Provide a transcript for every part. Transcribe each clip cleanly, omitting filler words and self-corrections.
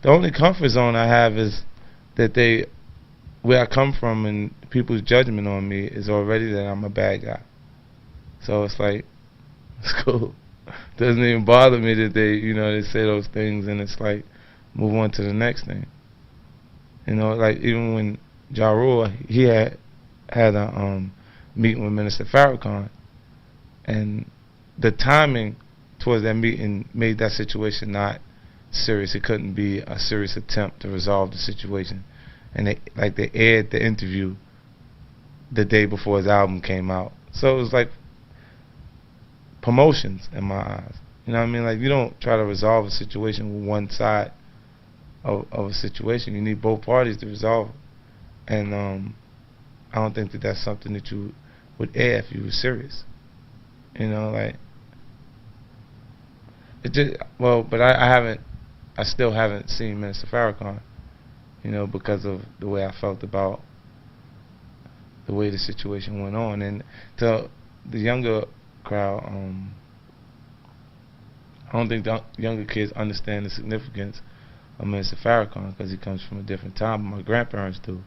The only comfort zone I have is that where I come from and people's judgment on me is already that I'm a bad guy. So it's like, it's cool. Doesn't even bother me that they say those things, and it's like, move on to the next thing. Like even when Ja Rule, he had a meeting with Minister Farrakhan, and the timing towards that meeting made that situation not serious. It couldn't be a serious attempt to resolve the situation, and they aired the interview the day before his album came out. So it was like promotions in my eyes. You know what I mean? Like, you don't try to resolve a situation with one side of a situation. You need both parties to resolve it. And I don't think that that's something that you would air if you were serious. Like, it just, well, but I still haven't seen Minister Farrakhan, because of the way I felt about the way the situation went on. And to the younger crowd, I don't think the younger kids understand the significance of Minister Farrakhan because he comes from a different time. My grandparents do.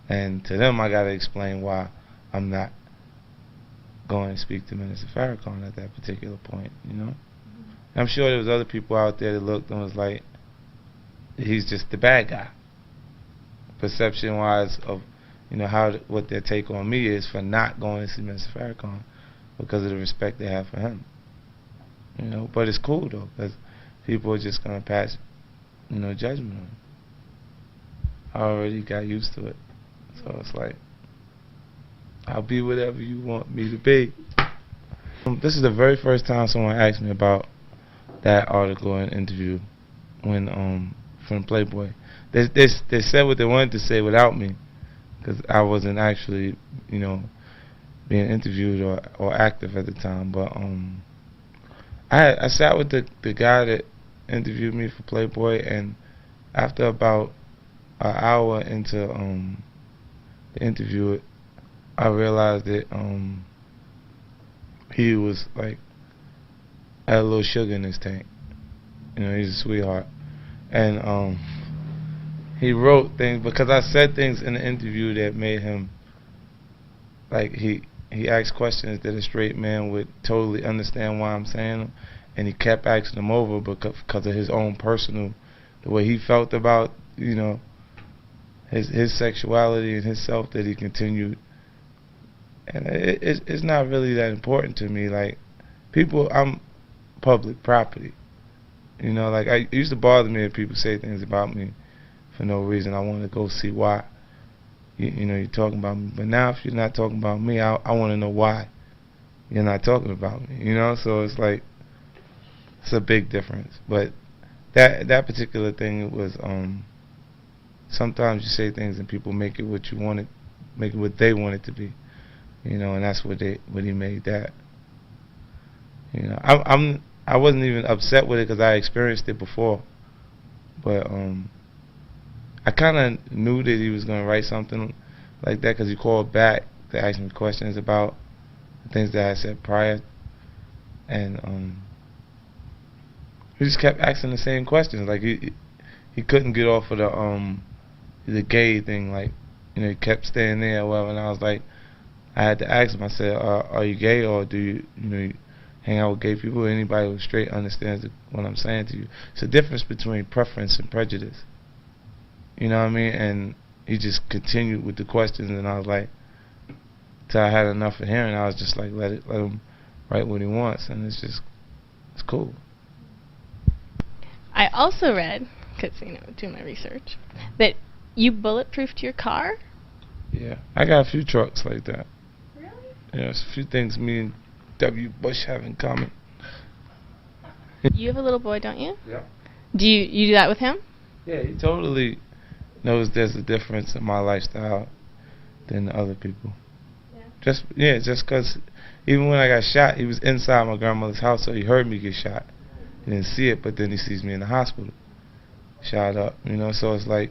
And to them, I got to explain why I'm not going to speak to Minister Farrakhan at that particular point, And I'm sure there was other people out there that looked and was like, he's just the bad guy. Perception-wise of, what their take on me is for not going to see Minister Farrakhan because of the respect they have for him. But it's cool though, because people are just gonna pass, judgment on him. I already got used to it, so it's like, I'll be whatever you want me to be. This is the very first time someone asked me about that article and interview when from Playboy. They said what they wanted to say without me, because I wasn't actually, being interviewed or active at the time. But I sat with the guy that interviewed me for Playboy, and after about an hour into the interview, I realized that he was like had a little sugar in his tank. He's a sweetheart, and he wrote things because I said things in the interview that made him like he asked questions that a straight man would totally understand why I'm saying them, and he kept asking them over because of his own personal, the way he felt about his sexuality and his self, that he continued. And it's not really that important to me. Like, people, I'm public property. Like, it used to bother me if people say things about me for no reason. I want to go see why. You're talking about me. But now if you're not talking about me, I want to know why you're not talking about me. So it's like, it's a big difference. But that particular thing was, sometimes you say things and people make it what you want it, make it what they want it to be. And that's what he made that. I wasn't even upset with it because I experienced it before. But I kind of knew that he was going to write something like that because he called back to ask me questions about the things that I said prior, and he just kept asking the same questions. Like, he couldn't get off of the gay thing. Like, he kept staying there or whatever, and I was like, I had to ask him. I said, are you gay, or do you hang out with gay people? Anybody who's straight understands what I'm saying to you. It's a difference between preference and prejudice. You know what I mean? And he just continued with the questions, and I was like, till I had enough of hearing, I was just like, let him write what he wants, and it's cool. I also read, because doing my research, that you bulletproofed your car. Yeah, I got a few trucks like that. Really? Yeah, there's a few things me and W. Bush have in common. You have a little boy, don't you? Yeah. Do you do that with him? Yeah, he totally knows there's a difference in my lifestyle than other people. Yeah. Just because even when I got shot, he was inside my grandmother's house, so he heard me get shot. He didn't see it, but then he sees me in the hospital, shot up. So it's like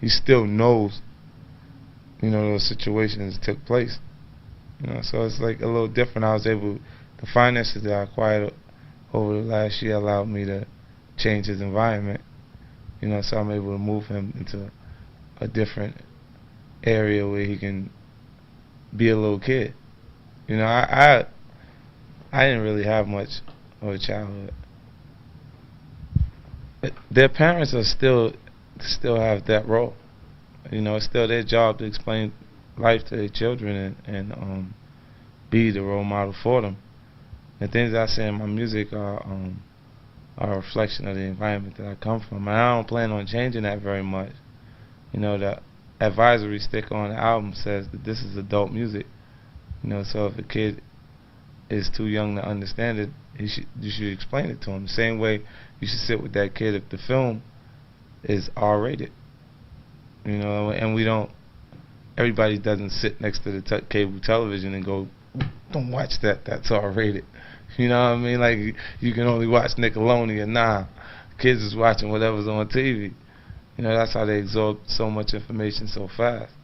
he still knows, those situations took place. So it's like a little different. I was able, the finances that I acquired over the last year allowed me to change his environment, You know, so I'm able to move him into a different area where he can be a little kid. You know, I didn't really have much of a childhood. But their parents are still have that role. You know, it's still their job to explain life to their children and be the role model for them. The things I say in my music are a reflection of the environment that I come from. And I don't plan on changing that very much. You know, the advisory sticker on the album says that this is adult music. You know, so if a kid is too young to understand it, you should explain it to him. The same way you should sit with that kid if the film is R-rated. You know, and we don't. Everybody doesn't sit next to the cable television and go, "Don't watch that. That's R-rated." You know what I mean? Like you can only watch Nickelodeon. Nah, kids is watching whatever's on TV. You know, that's how they absorb so much information so fast.